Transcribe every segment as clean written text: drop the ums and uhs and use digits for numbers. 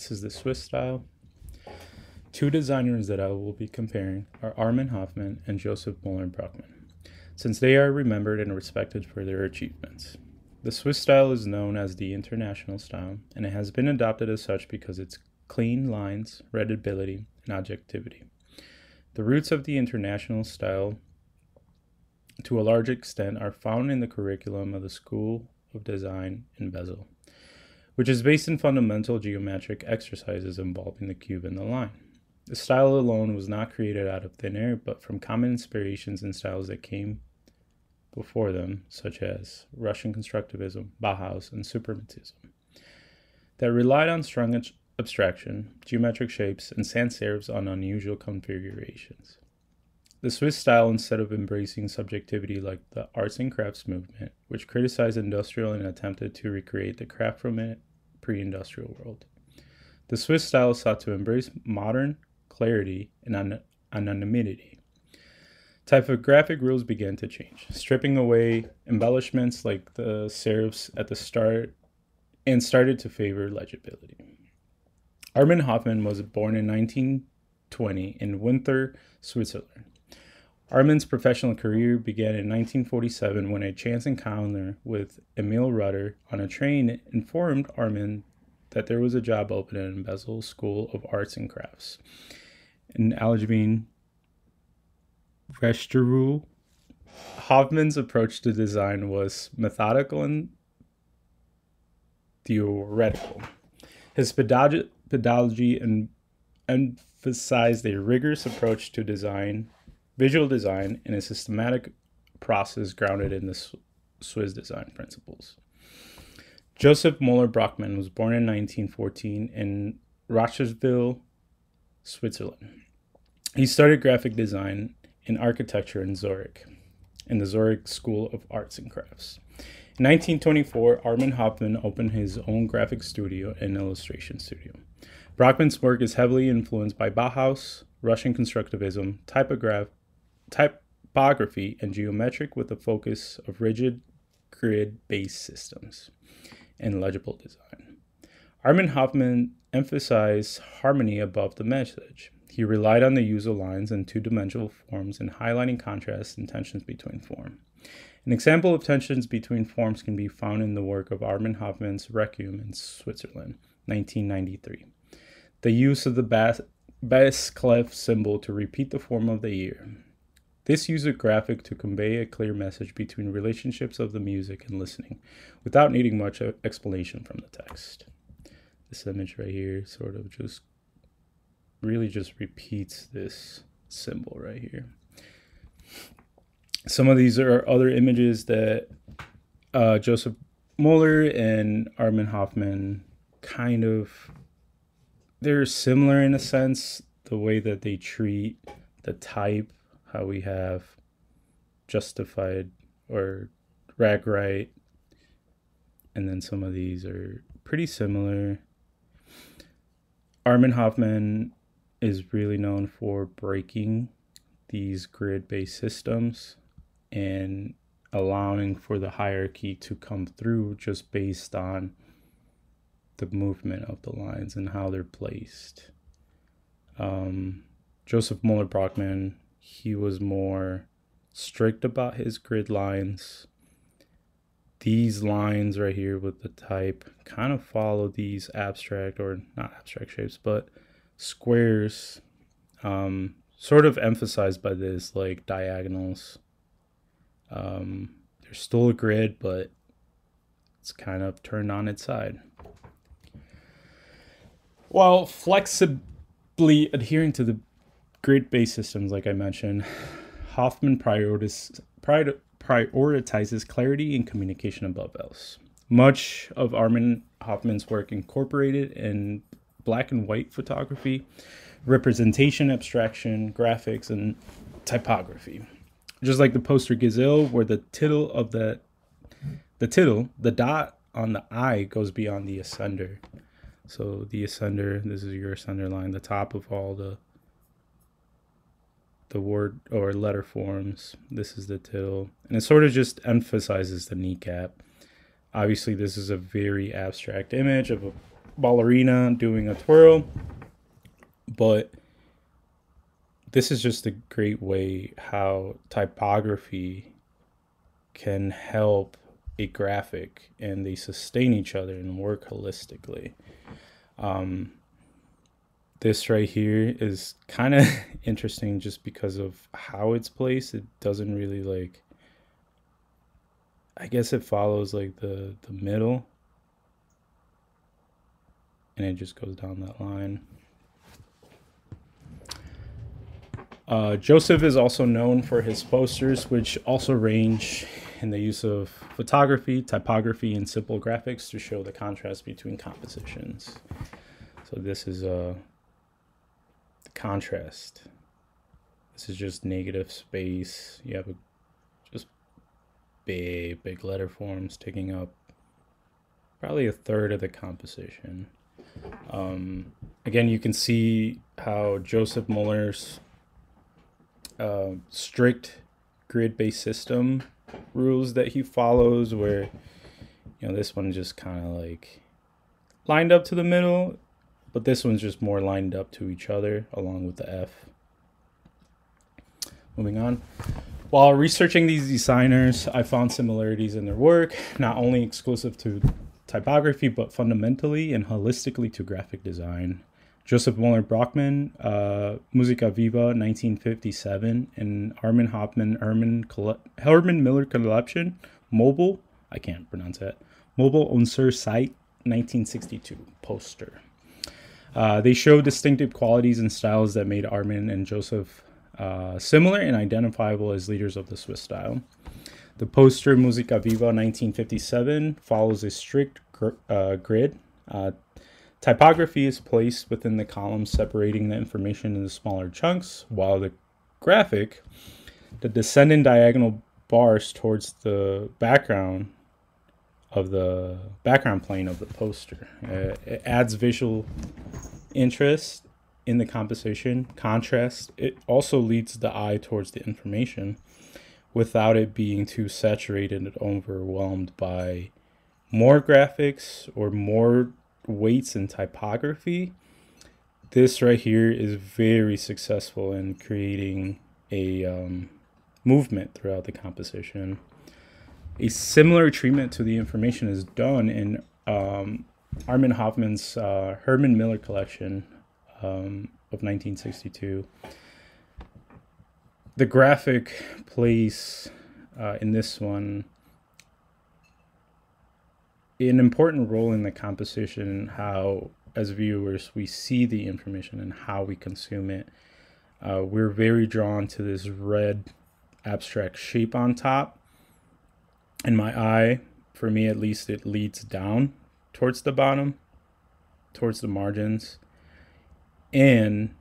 This is the Swiss style. Two designers that I will be comparing are Armin Hoffman and Joseph Muller-Brockmann, since they are remembered and respected for their achievements. The Swiss style is known as the international style, and it has been adopted as such because its clean lines, readability, and objectivity. The roots of the international style, to a large extent, are found in the curriculum of the School of Design in Basel, which is based in fundamental geometric exercises involving the cube and the line. The style alone was not created out of thin air, but from common inspirations and styles that came before them, such as Russian constructivism, Bauhaus, and Suprematism, that relied on strong abstraction, geometric shapes, and sans serifs on unusual configurations. The Swiss style, instead of embracing subjectivity like the arts and crafts movement, which criticized industrial and attempted to recreate the craft from a pre-industrial world. The Swiss style sought to embrace modern clarity and anonymity. Typographic rules began to change, stripping away embellishments like the serifs at the start and started to favor legibility. Armin Hoffman was born in 1920 in Winter, Switzerland. Armin's professional career began in 1947 when a chance encounter with Emil Rutter on a train informed Armin that there was a job open in Basel School of Arts and Crafts. In Allgemeine Rechtsschule, Hoffman's approach to design was methodical and theoretical. His pedagogy emphasized a rigorous approach to design, visual design, and a systematic process grounded in the Swiss design principles. Joseph Muller-Brockmann was born in 1914 in Rocheville, Switzerland. He studied graphic design and architecture in Zurich, in the Zurich School of Arts and Crafts. In 1924, Armin Hoffman opened his own graphic studio and illustration studio. Brockmann's work is heavily influenced by Bauhaus, Russian constructivism, typography, and geometric with a focus of rigid grid-based systems and legible design. Armin Hoffman emphasized harmony above the message. He relied on the use of lines and two-dimensional forms and highlighting contrasts and tensions between form. An example of tensions between forms can be found in the work of Armin Hoffman's Requiem in Switzerland, 1993. The use of the bass clef symbol to repeat the form of the year. This used a graphic to convey a clear message between relationships of the music and listening, without needing much explanation from the text. This image right here sort of just repeats this symbol right here. Some of these are other images that Joseph Muller and Armin Hoffman they're similar in a sense, the way that they treat the type, how we have justified or rag right, and then some of these are pretty similar. Armin Hoffman is really known for breaking these grid-based systems and allowing for the hierarchy to come through just based on the movement of the lines and how they're placed. Joseph Muller-Brockmann, he was more strict about his grid lines. These lines right here with the type kind of follow these abstract, or not abstract shapes, but squares, sort of emphasized by this, like diagonals. There's still a grid, but it's kind of turned on its side. While flexibly adhering to the grid-based systems, like I mentioned, Hoffman prioritizes clarity and communication above else. Much of Armin Hoffman's work incorporated in black and white photography, representation, abstraction, graphics, and typography. Just like the poster Gazelle, where the dot on the I goes beyond the ascender. So the ascender, this is your ascender line, the top of all the word or letter forms. This is the tittle. And it sort of just emphasizes the kneecap. Obviously, this is a very abstract image of ballerina doing a twirl, but this is just a great way how typography can help a graphic and they sustain each other and work holistically. This right here is kind of interesting just because of how it's placed. It doesn't really like, I guess it follows like the middle and it just goes down that line. Joseph is also known for his posters, which also range in the use of photography, typography, and simple graphics to show the contrast between compositions. So this is the contrast. This is just negative space. You have just big letter forms taking up probably a third of the composition. Again, you can see how Joseph Muller's strict grid-based system rules that he follows, where this one just kind of like lined up to the middle, but this one's just more lined up to each other along with the F. Moving on. While researching these designers, I found similarities in their work, not only exclusive to typography, but fundamentally and holistically to graphic design. Joseph Muller Brockman, Musica Viva, 1957, and Armin Hoffman, Herman Miller Collection, Mobile, I can't pronounce that, Mobile Unser Zeit, 1962, poster. They show distinctive qualities and styles that made Armin and Joseph similar and identifiable as leaders of the Swiss style. The poster Musica Viva 1957 follows a strict grid. Typography is placed within the columns, separating the information into smaller chunks, while the graphic, the descending diagonal bars towards the background plane of the poster. It adds visual interest in the composition, contrast. It also leads the eye towards the information without it being too saturated and overwhelmed by more graphics or more weights in typography. This right here is very successful in creating a movement throughout the composition. A similar treatment to the information is done in Armin Hoffman's Herman Miller Collection of 1962. The graphic plays in this one an important role in the composition, how as viewers we see the information and how we consume it. We're very drawn to this red abstract shape on top. In my eye, for me at least, it leads down towards the bottom, towards the margins. And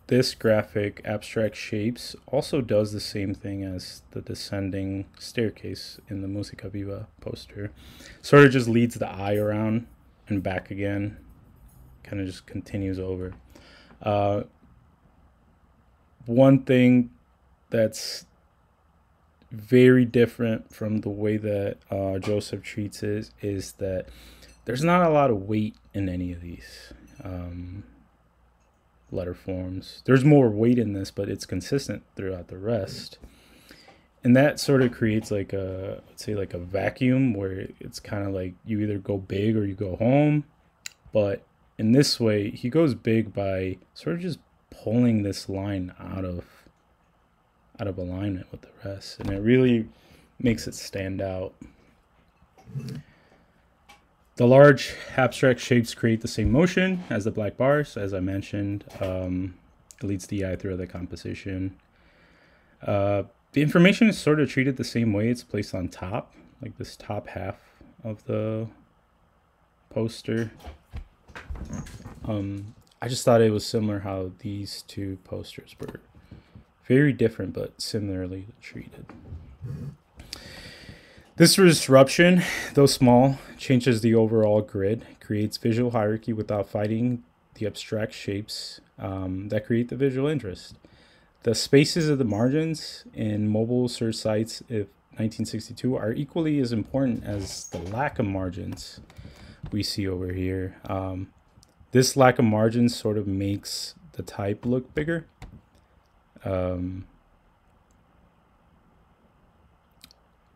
this graphic abstract shapes also does the same thing as the descending staircase in the Musica Viva poster. Sort of just leads the eye around and back again. Kind of just continues over. One thing that's very different from the way that Joseph treats it is that there's not a lot of weight in any of these letter forms. There's more weight in this, but it's consistent throughout the rest. And that sort of creates like a, let's say like a vacuum where it's kind of like you either go big or you go home. But in this way, he goes big by sort of just pulling this line out of alignment with the rest. And it really makes it stand out. The large abstract shapes create the same motion as the black bars, as I mentioned. It leads the eye through the composition. The information is sort of treated the same way. It's placed on top, like this top half of the poster. I just thought it was similar how these two posters were very different but similarly treated. This disruption, though small, changes the overall grid, creates visual hierarchy without fighting the abstract shapes that create the visual interest. The spaces of the margins in mobile search sites of 1962 are equally as important as the lack of margins. we see over here. This lack of margin sort of makes the type look bigger.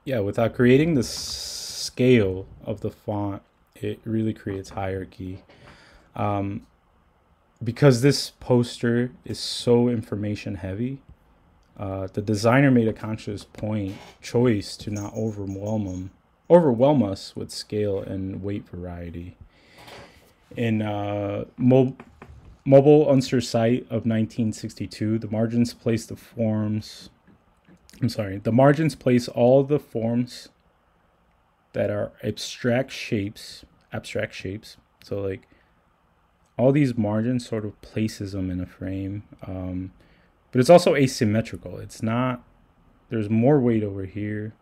Yeah, without creating the scale of the font, it really creates hierarchy. Because this poster is so information heavy, the designer made a conscious choice to not overwhelm us with scale and weight variety. In Mobile Unser site of 1962, the margins place all the forms that are abstract shapes. So like all these margins sort of places them in a frame. But it's also asymmetrical. It's not, there's more weight over here,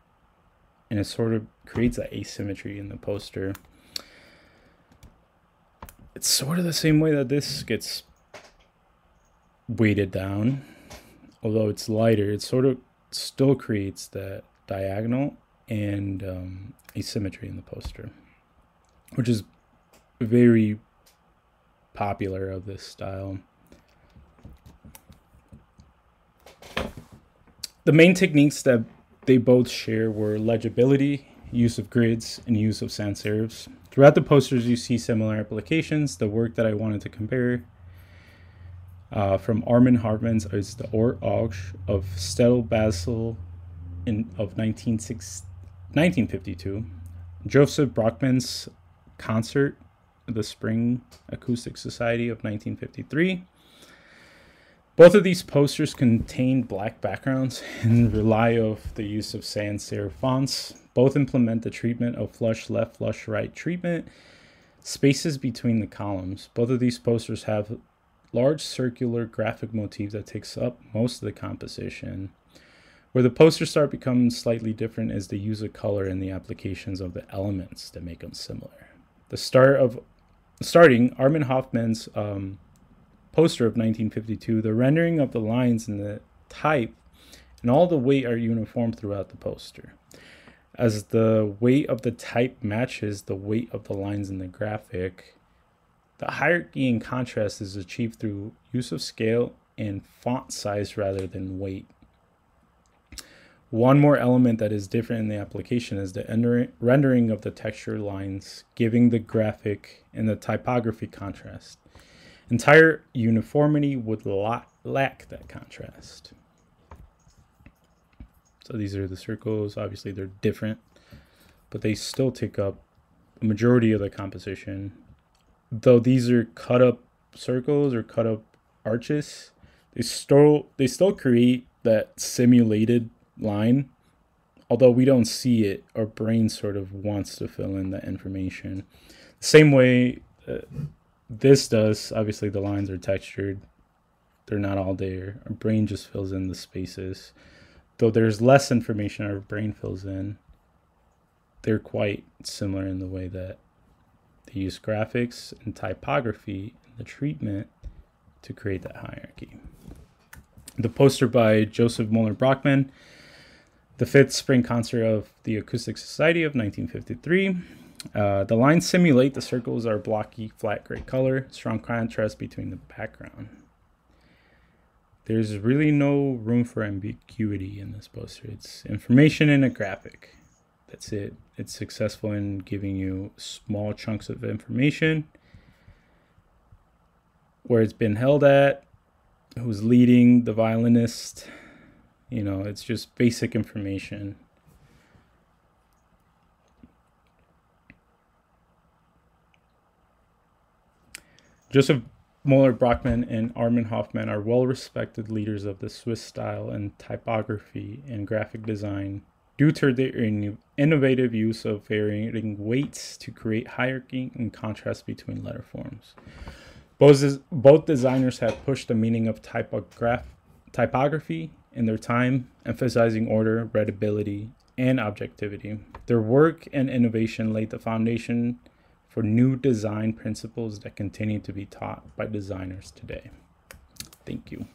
and it sort of creates that asymmetry in the poster. It's sort of the same way that this gets weighted down. Although it's lighter, it sort of still creates that diagonal and asymmetry in the poster, which is very popular of this style. The main techniques that they both share were legibility, use of grids, and use of sans serifs. Throughout the posters, you see similar applications. The work that I wanted to compare from Armin Hartmann's is the Or Auge of Stedel Basel of 1952. Joseph Brockman's Concert, the Spring Acoustic Society of 1953. Both of these posters contain black backgrounds and rely on the use of sans serif fonts. Both implement the treatment of flush left, flush right treatment, spaces between the columns. Both of these posters have large circular graphic motifs that takes up most of the composition. Where the posters start becoming slightly different is the use of color and the applications of the elements that make them similar. Starting Armin Hoffmann's poster of 1952, the rendering of the lines and the type and all the weight are uniform throughout the poster. As the weight of the type matches the weight of the lines in the graphic, the hierarchy and contrast is achieved through use of scale and font size rather than weight. One more element that is different in the application is the rendering of the texture lines, giving the graphic and the typography contrast. Entire uniformity would lack that contrast. So these are the circles. Obviously, they're different, but they still take up a majority of the composition. Though these are cut up circles or cut up arches, they still create that simulated line. Although we don't see it, our brain sort of wants to fill in that information. Same way this does. Obviously, the lines are textured. They're not all there. Our brain just fills in the spaces. Though there's less information our brain fills in, they're quite similar in the way that they use graphics and typography and the treatment to create that hierarchy. The poster by Joseph Moeller Brockman, the 5th Spring Concert of the Acoustic Society of 1953. The lines simulate the circles are blocky, flat gray color, strong contrast between the background. There's really no room for ambiguity in this poster. It's information in a graphic. That's it. It's successful in giving you small chunks of information, where it's been held at, who's leading, the violinist. You know, it's just basic information. Joseph Moeller Brockman and Armin Hoffmann are well-respected leaders of the Swiss style and typography and graphic design due to their innovative use of varying weights to create hierarchy and contrast between letter forms. Both designers have pushed the meaning of typography in their time, emphasizing order, readability, and objectivity. Their work and innovation laid the foundation for new design principles that continue to be taught by designers today. Thank you.